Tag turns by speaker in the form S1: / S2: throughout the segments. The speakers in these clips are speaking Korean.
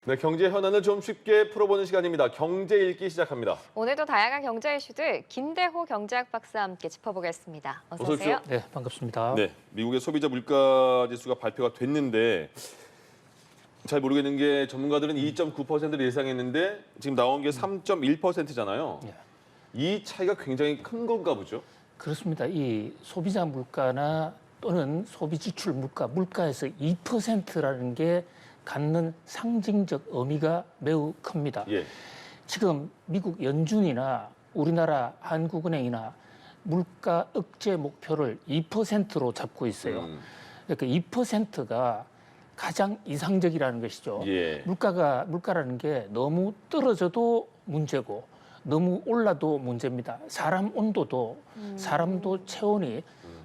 S1: 네, 경제 현안을 좀 쉽게 풀어보는 시간입니다. 경제 읽기 시작합니다.
S2: 오늘도 다양한 경제 이슈들 김대호 경제학 박사와 함께 짚어보겠습니다. 어서 오세요.
S3: 네, 반갑습니다.
S1: 네, 미국의 소비자 물가 지수가 발표가 됐는데 잘 모르겠는 게 전문가들은 2.9%를 예상했는데 지금 나온 게 3.1%잖아요.
S3: 네.
S1: 이 차이가 굉장히 큰 건가 보죠?
S3: 그렇습니다. 이 소비자 물가나 또는 소비 지출 물가, 물가에서 2%라는 게 갖는 상징적 의미가 매우 큽니다.
S1: 예.
S3: 지금 미국 연준이나 우리나라 한국은행이나 물가 억제 목표를 2%로 잡고 있어요. 그러니까 2%가 가장 이상적이라는 것이죠.
S1: 예.
S3: 물가라는 게 너무 떨어져도 문제고 너무 올라도 문제입니다. 사람 온도도 사람도 체온이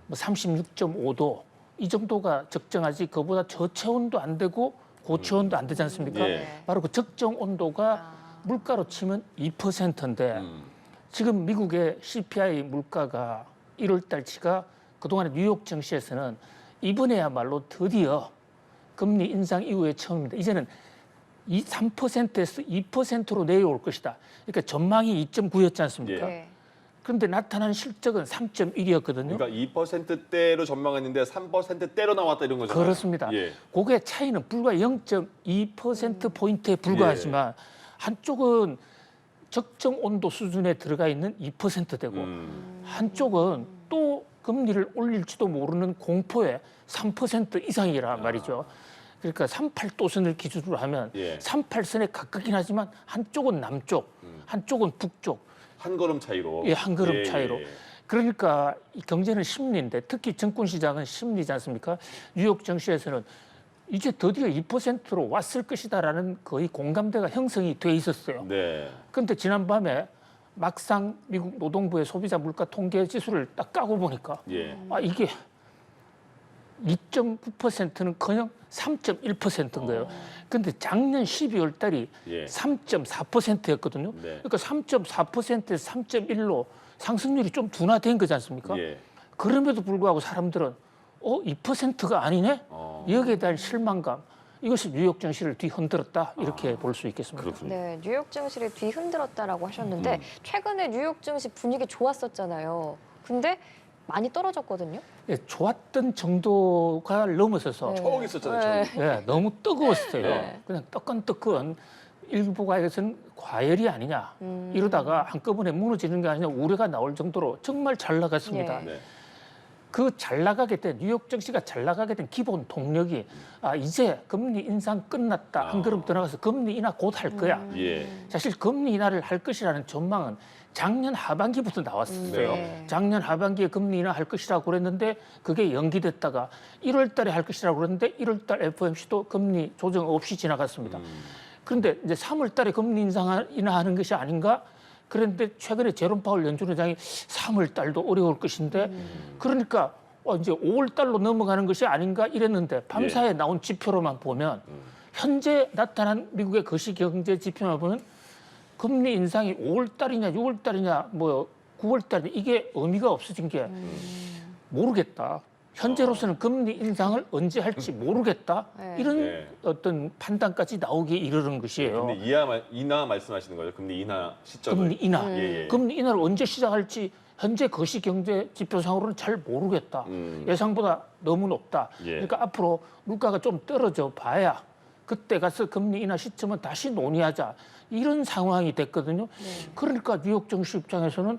S3: 뭐 36.5도 이 정도가 적정하지 그보다 저체온도 안 되고 고체온도 안 되지 않습니까?
S1: 예.
S3: 바로 그 적정 온도가 물가로 치면 2%인데 지금 미국의 CPI 물가가 1월 달치가 그동안에 뉴욕 증시에서는 이번에야말로 드디어 금리 인상 이후에 처음입니다. 이제는 3%에서 2%로 내려올 것이다. 그러니까 전망이 2.9였지 않습니까?
S2: 네.
S3: 그런데 나타난 실적은 3.1이었거든요.
S1: 그러니까 2%대로 전망했는데 3%대로 나왔다 이런 거잖아요.
S3: 그렇습니다.
S1: 예.
S3: 그게 차이는 불과 0.2%포인트에 불과하지만 한쪽은 적정 온도 수준에 들어가 있는 2%되고 한쪽은 또 금리를 올릴지도 모르는 공포의 3% 이상이란 말이죠. 그러니까 38도선을 기준으로 하면
S1: 예.
S3: 38선에 가깝긴 하지만 한쪽은 남쪽, 한쪽은 북쪽.
S1: 한 걸음 차이로.
S3: 예, 한 걸음
S1: 예,
S3: 차이로.
S1: 예.
S3: 그러니까 이 경제는 심리인데 특히 증권시장은 심리지 않습니까? 뉴욕 증시에서는 이제 드디어 2%로 왔을 것이다라는 거의 공감대가 형성이 돼 있었어요.
S1: 네.
S3: 그런데 지난밤에 막상 미국 노동부의 소비자 물가 통계 지수를 딱 까고 보니까
S1: 예.
S3: 이게 2.9%는커녕 3.1%인 거예요. 근데 작년 12월 달이
S1: 예.
S3: 3.4%였거든요.
S1: 네.
S3: 그러니까 3.4%에서 3.1로 상승률이 좀 둔화된 거지 않습니까?
S1: 예.
S3: 그럼에도 불구하고 사람들은 2%가 아니네? 여기에 대한 실망감. 이것이 뉴욕 증시를 뒤흔들었다 이렇게 볼 수 있겠습니다.
S1: 그렇군요.
S2: 네, 뉴욕 증시를 뒤흔들었다라고 하셨는데 최근에 뉴욕 증시 분위기 좋았었잖아요. 근데 많이 떨어졌거든요.
S3: 예, 좋았던 정도가 넘어서서
S2: 네.
S1: 처음 있었잖아요. 처음.
S3: 예, 너무 뜨거웠어요.
S1: 네.
S3: 그냥 뜨끈뜨끈 일부 가에서는 과열이 아니냐 이러다가 한꺼번에 무너지는 게 아니냐 우려가 나올 정도로 정말 잘 나갔습니다.
S2: 네.
S1: 네.
S3: 그 잘 나가게 된 뉴욕 증시가 잘 나가게 된 기본 동력이 이제 금리 인상 끝났다 한 걸음 더 나가서 금리 인하 곧 할 거야.
S1: 예.
S3: 사실 금리 인하를 할 것이라는 전망은 작년 하반기부터 나왔었어요.
S2: 네.
S3: 작년 하반기에 금리 인하 할 것이라고 그랬는데 그게 연기됐다가 1월 달에 할 것이라고 그랬는데 1월 달 FOMC도 금리 조정 없이 지나갔습니다. 그런데 이제 3월 달에 금리 인하하는 것이 아닌가? 그런데 최근에 제롬 파월 연준 의장이 3월 달도 어려울 것인데 그러니까 이제 5월 달로 넘어가는 것이 아닌가 이랬는데 밤사이에 나온 지표로만 보면 현재 나타난 미국의 거시경제 지표만 보면 금리 인상이 5월 달이냐 6월 달이냐 뭐 9월 달이냐 이게 의미가 없어진 게 모르겠다. 현재로서는 금리 인상을 언제 할지 모르겠다.
S2: 네.
S3: 이런
S1: 네.
S3: 어떤 판단까지 나오기 이르는 것이에요.
S1: 금리 인하 말씀하시는 거죠? 금리 인하 시점을.
S3: 금리 인하.
S1: 예, 예.
S3: 금리 인하를 언제 시작할지 현재 거시경제 지표상으로는 잘 모르겠다. 예상보다 너무 높다.
S1: 예.
S3: 그러니까 앞으로 물가가 좀 떨어져 봐야 그때 가서 금리 인하 시점은 다시 논의하자. 이런 상황이 됐거든요. 그러니까 뉴욕 증시 입장에서는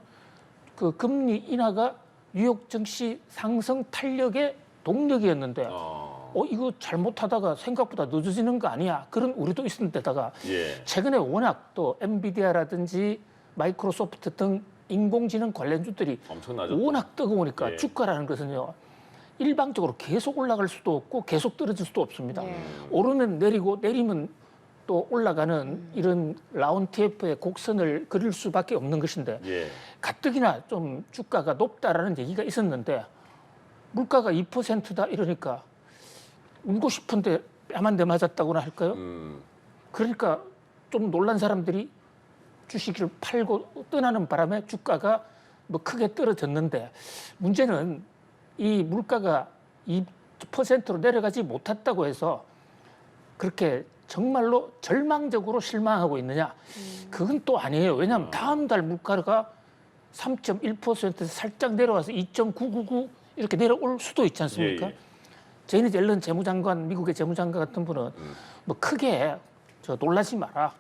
S3: 그 금리 인하가 뉴욕 증시 상승 탄력의 동력이었는데 이거 잘못하다가 생각보다 늦어지는 거 아니야. 그런 우려도 있었는 데다가
S1: 예.
S3: 최근에 워낙 또 엔비디아라든지 마이크로소프트 등 인공지능 관련주들이
S1: 엄청나죠.
S3: 워낙 뜨거우니까
S1: 예.
S3: 주가라는 것은요. 일방적으로 계속 올라갈 수도 없고 계속 떨어질 수도 없습니다.
S2: 네.
S3: 오르면 내리고 내리면 또 올라가는 이런 라운드 TF의 곡선을 그릴 수밖에 없는 것인데
S1: 예.
S3: 가뜩이나 좀 주가가 높다라는 얘기가 있었는데 물가가 2%다 이러니까 울고 싶은데 뺨 한 대 맞았다고나 할까요? 그러니까 좀 놀란 사람들이 주식을 팔고 떠나는 바람에 주가가 뭐 크게 떨어졌는데 문제는 이 물가가 2%로 내려가지 못했다고 해서 그렇게 정말로 절망적으로 실망하고 있느냐? 그건 또 아니에요. 왜냐하면 다음 달 물가가 3.1%에서 살짝 내려와서 2.999 이렇게 내려올 수도 있지 않습니까?
S1: 예, 예.
S3: 제니 옐런 재무장관, 미국의 재무장관 같은 분은 뭐 크게 놀라지 마라.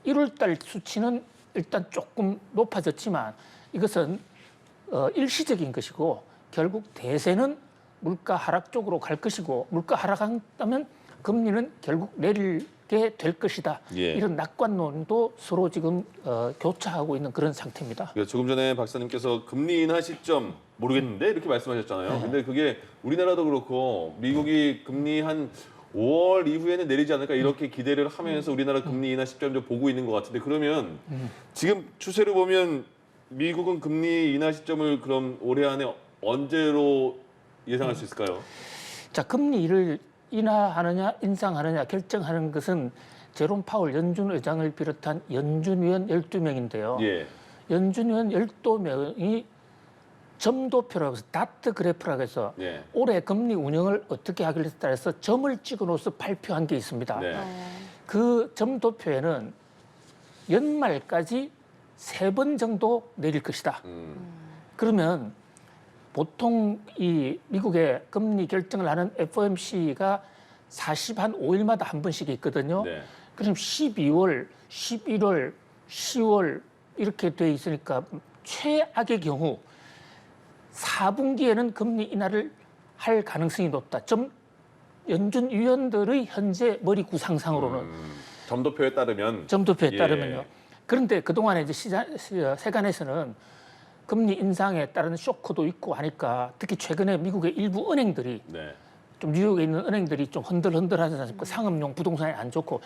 S3: 1월 달 수치는 일단 조금 높아졌지만 이것은 일시적인 것이고 결국 대세는 물가 하락 쪽으로 갈 것이고 물가 하락한다면 금리는 결국 내리게 될 것이다.
S1: 예.
S3: 이런 낙관론도 서로 지금 교차하고 있는 그런 상태입니다.
S1: 그러니까 조금 전에 박사님께서 금리 인하 시점 모르겠는데 이렇게 말씀하셨잖아요. 근데 그게 우리나라도 그렇고 미국이 금리 한 5월 이후에는 내리지 않을까 이렇게 기대를 하면서 우리나라 금리 인하 시점 좀 보고 있는 것 같은데 그러면 지금 추세를 보면 미국은 금리 인하 시점을 그럼 올해 안에 언제로 예상할 수 있을까요?
S3: 자, 금리를 인하하느냐 인상하느냐 결정하는 것은 제롬 파월 연준 의장을 비롯한 연준 위원 12명인데요.
S1: 예.
S3: 연준 위원 12명이 점도표라고 해서 다트 그래프라고 해서
S1: 예.
S3: 올해 금리 운영을 어떻게 하기를 따라서 점을 찍어놓아서 발표한 게 있습니다.
S1: 네.
S3: 그 점도표에는 연말까지 3번 정도 내릴 것이다. 그러면 보통 이 미국의 금리 결정을 하는 FOMC가 45일마다 한 번씩 있거든요.
S1: 네.
S3: 그럼 12월, 11월, 10월 이렇게 돼 있으니까 최악의 경우 4분기에는 금리 인하를 할 가능성이 높다. 연준 위원들의 현재 머리 구상상으로는
S1: 점도표에 따르면
S3: 점도표에
S1: 예.
S3: 따르면요. 그런데 그동안에 이제 세간에서는 금리 인상에 따른 쇼크도 있고 하니까 특히 최근에 미국의 일부 은행들이
S1: 네.
S3: 좀 뉴욕에 있는 은행들이 좀 흔들흔들하지 않습니까? 상업용 부동산이 안 좋고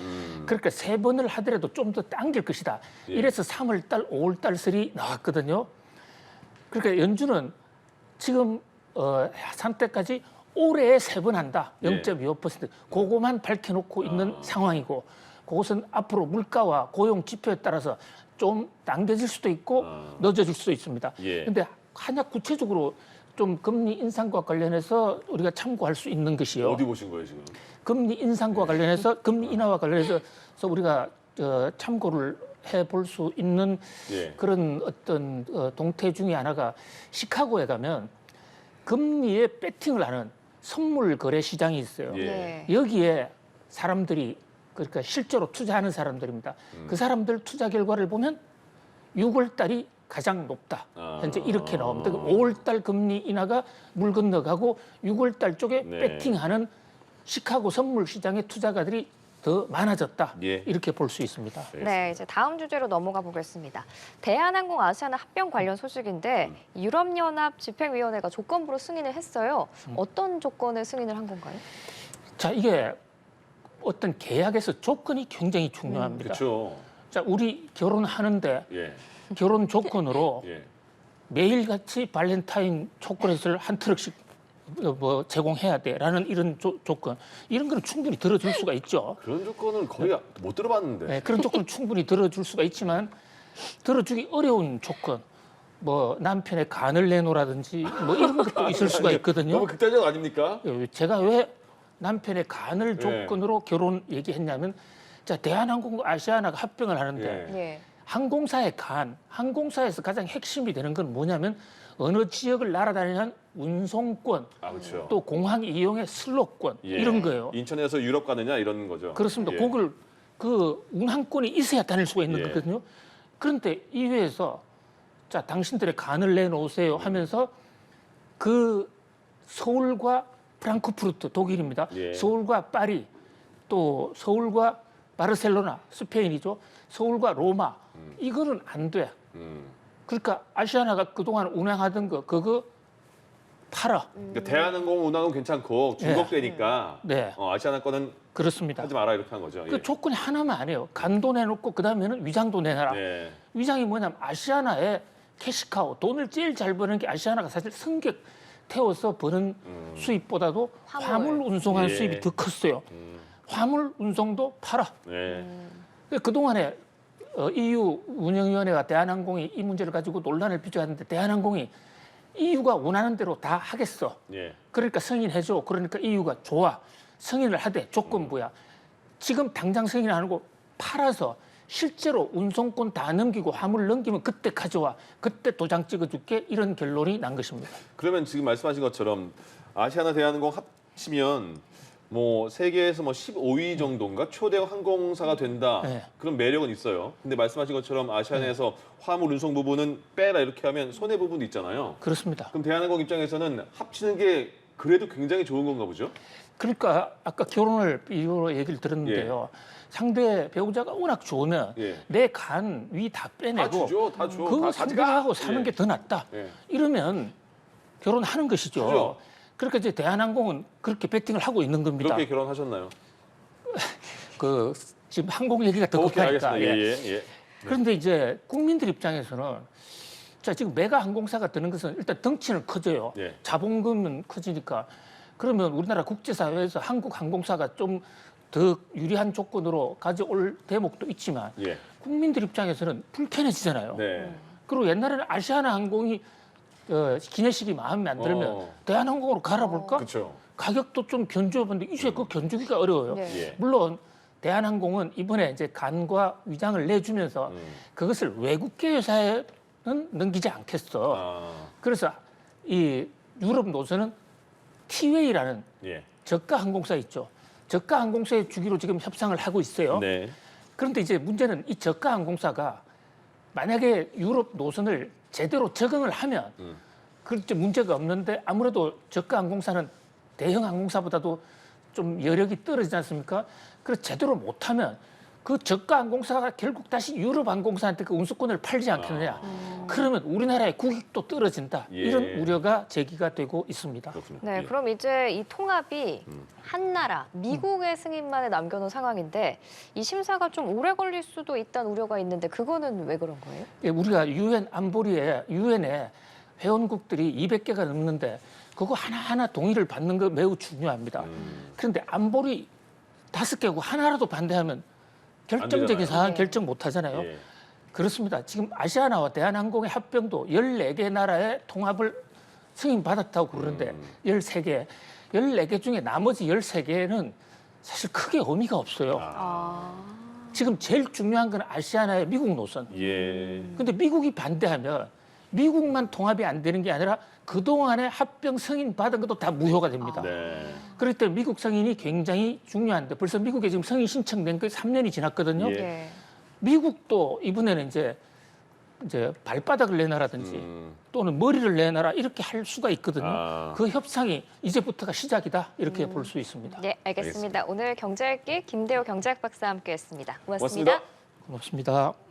S3: 그러니까 3번을 하더라도 좀 더 당길 것이다.
S1: 예.
S3: 이래서 3월달, 5월달설이 나왔거든요. 그러니까 연준은 지금 한때까지 올해에 3번 한다. 0.25%. 그거만 밝혀놓고 있는 상황이고 그것은 앞으로 물가와 고용 지표에 따라서 좀 당겨질 수도 있고 늦어질 수도 있습니다. 그런데
S1: 예.
S3: 한약 구체적으로 좀 금리 인상과 관련해서 우리가 참고할 수 있는 것이요.
S1: 어디 보신 거예요 지금?
S3: 금리 인상과 관련해서 금리 인하와 관련해서 우리가 참고를 해볼 수 있는
S1: 예.
S3: 그런 어떤 동태 중에 하나가 시카고에 가면 금리에 배팅을 하는 선물 거래 시장이 있어요.
S1: 예.
S2: 네.
S3: 여기에 사람들이 그러니까 실제로 투자하는 사람들입니다. 그 사람들 투자 결과를 보면 6월 달이 가장 높다. 현재 이렇게 나옵니다. 5월 달 금리 인하가 물 건너가고 6월 달 쪽에
S1: 네.
S3: 배팅하는 시카고 선물 시장의 투자가들이 더 많아졌다.
S1: 예.
S3: 이렇게 볼 수 있습니다.
S2: 네, 이제 다음 주제로 넘어가 보겠습니다. 대한항공 아시아나 합병 관련 소식인데 유럽연합 집행위원회가 조건부로 승인을 했어요. 어떤 조건에 승인을 한 건가요?
S3: 자, 이게 어떤 계약에서 조건이 굉장히 중요합니다.
S1: 그렇죠.
S3: 자, 우리 결혼하는데
S1: 예.
S3: 결혼 조건으로
S1: 예.
S3: 매일같이 발렌타인 초콜릿을 한 트럭씩 뭐 제공해야 돼라는 이런 조건, 이런 거는 충분히 들어줄 수가 있죠.
S1: 그런 조건은 거의 못 들어봤는데.
S3: 네, 그런 조건은 충분히 들어줄 수가 있지만 들어주기 어려운 조건, 뭐 남편의 간을 내놓으라든지 뭐 이런 것도 있을 수가 있거든요.
S1: 너무 극단적 아닙니까?
S3: 제가 왜 남편의 간을
S1: 네.
S3: 조건으로 결혼 얘기했냐면, 자, 대한항공 아시아나가 합병을 하는데
S1: 예.
S2: 예.
S3: 항공사의 간, 항공사에서 가장 핵심이 되는 건 뭐냐면 어느 지역을 날아다니는 운송권,
S1: 아 그렇죠.
S3: 또 공항 이용의 슬롯권
S1: 예.
S3: 이런 거예요.
S1: 인천에서 유럽 가느냐 이런 거죠.
S3: 그렇습니다.
S1: 예.
S3: 그걸 그 운항권이 있어야 다닐 수가 있는
S1: 예.
S3: 거거든요. 그런데 이회에서 자, 당신들의 간을 내놓으세요 하면서 그 서울과 프랑크푸르트 독일입니다.
S1: 예.
S3: 서울과 파리, 또 서울과 바르셀로나 스페인이죠. 서울과 로마 이거는 안 돼. 그러니까 아시아나가 그동안 운항하던 거 그거 팔아.
S1: 그러니까 대한항공 운항은 괜찮고 중국되니까
S3: 네.
S1: 아시아나 거는
S3: 그렇습니다.
S1: 하지 마라 이렇게 한 거죠.
S3: 그 조건이 하나만 안 해요. 간도 내놓고 그다음에는 위장도 내놔라.
S1: 예.
S3: 위장이 뭐냐면 아시아나의 캐시카우, 돈을 제일 잘 버는 게 아시아나가 사실 승객 태워서 버는 수입보다도 화물 운송하는
S1: 예.
S3: 수입이 더 컸어요. 화물 운송도 팔아.
S1: 예.
S3: 그동안에 EU 운영위원회가 대한항공이 이 문제를 가지고 논란을 빚어왔는데 대한항공이 EU가 원하는 대로 다 하겠어.
S1: 예.
S3: 그러니까 승인해줘. 그러니까 EU가 좋아. 승인을 하되 조건부야. 지금 당장 승인 안 하고 팔아서 실제로 운송권 다 넘기고 화물 넘기면 그때 가져와, 그때 도장 찍어줄게, 이런 결론이 난 것입니다.
S1: 그러면 지금 말씀하신 것처럼 아시아나 대한항공 합치면 뭐 세계에서 뭐 15위 정도인가 초대 항공사가 된다.
S3: 네.
S1: 그런 매력은 있어요. 근데 말씀하신 것처럼 아시아나에서 화물 운송 부분은 빼라 이렇게 하면 손해 부분도 있잖아요.
S3: 그렇습니다.
S1: 그럼 대한항공 입장에서는 합치는 게 그래도 굉장히 좋은 건가 보죠?
S3: 그러니까 아까 결혼을 이유로 얘기를 들었는데요. 상대 배우자가 워낙 좋으면
S1: 예.
S3: 내 간, 위 다
S1: 다
S3: 빼내고
S1: 주죠, 다 줘.
S3: 그거
S1: 다
S3: 생각하고 사는
S1: 예.
S3: 게 더 낫다.
S1: 예.
S3: 이러면 결혼하는 것이죠.
S1: 그죠.
S3: 그러니까 이제 대한항공은 그렇게 베팅을 하고 있는 겁니다.
S1: 그렇게 결혼하셨나요?
S3: 그 지금 항공 얘기가 더
S1: 오케이,
S3: 급하니까.
S1: 알겠습니다.
S3: 예.
S1: 예, 예.
S3: 그런데 이제 국민들 입장에서는 자 지금 메가 항공사가 드는 것은 일단 덩치는 커져요.
S1: 예.
S3: 자본금은 커지니까 그러면 우리나라 국제사회에서 한국 항공사가 좀 더 유리한 조건으로 가져올 대목도 있지만
S1: 예.
S3: 국민들 입장에서는 불편해지잖아요.
S1: 네.
S3: 그리고 옛날에는 아시아나 항공이 기내식이 마음에 안 들면
S1: 어.
S3: 대한항공으로 갈아볼까?
S1: 그렇죠.
S3: 가격도 좀 견주어봤는데 이제 그 견주기가 어려워요.
S2: 네.
S1: 예.
S3: 물론 대한항공은 이번에 이제 간과 위장을 내주면서 그것을 외국계 회사에는 넘기지 않겠어.
S1: 아,
S3: 그래서 이 유럽 노선은 티웨이라는
S1: 예.
S3: 저가 항공사 있죠. 저가 항공사에 주기로 지금 협상을 하고 있어요.
S1: 네.
S3: 그런데 이제 문제는 이 저가 항공사가 만약에 유럽 노선을 제대로 적응을 하면 그렇게 문제가 없는데 아무래도 저가 항공사는 대형 항공사보다도 좀 여력이 떨어지지 않습니까? 그래서 제대로 못하면 그 저가 항공사가 결국 다시 유럽 항공사한테 그 운수권을 팔지 않겠느냐. 그러면 우리나라의 국익도 떨어진다.
S1: 예.
S3: 이런 우려가 제기가 되고 있습니다.
S1: 그렇습니다.
S2: 네,
S1: 예.
S2: 그럼 이제 이 통합이 한 나라, 미국의 승인만에 남겨놓은 상황인데 이 심사가 좀 오래 걸릴 수도 있다는 우려가 있는데 그거는 왜 그런 거예요?
S3: 예, 우리가 유엔 안보리에 유엔에 회원국들이 200개가 넘는데 그거 하나하나 동의를 받는 거 매우 중요합니다. 그런데 안보리 5개국 하나라도 반대하면 결정적인
S1: 되잖아요.
S3: 사안
S2: 네.
S3: 결정 못 하잖아요.
S1: 예.
S3: 그렇습니다. 지금 아시아나와 대한항공의 합병도 14개 나라의 통합을 승인받았다고 그러는데 13개, 14개 중에 나머지 13개는 사실 크게 의미가 없어요. 지금 제일 중요한 건 아시아나의 미국 노선.
S1: 예.
S3: 근데 미국이 반대하면 미국만 통합이 안 되는 게 아니라 그동안에 합병 승인 받은 것도 다 무효가 됩니다.
S1: 네.
S3: 그럴 때 미국 승인이 굉장히 중요한데 벌써 미국에 지금 승인 신청된 게 3년이 지났거든요.
S1: 예.
S2: 네.
S3: 미국도 이번에는 이제 발바닥을 내놔라든지 또는 머리를 내놔라 이렇게 할 수가 있거든요.
S1: 아.
S3: 그 협상이 이제부터가 시작이다 이렇게 볼 수 있습니다.
S2: 네, 알겠습니다. 오늘 경제학기 김대호 경제학 박사와 함께했습니다. 고맙습니다.
S1: 고맙습니다.
S3: 고맙습니다.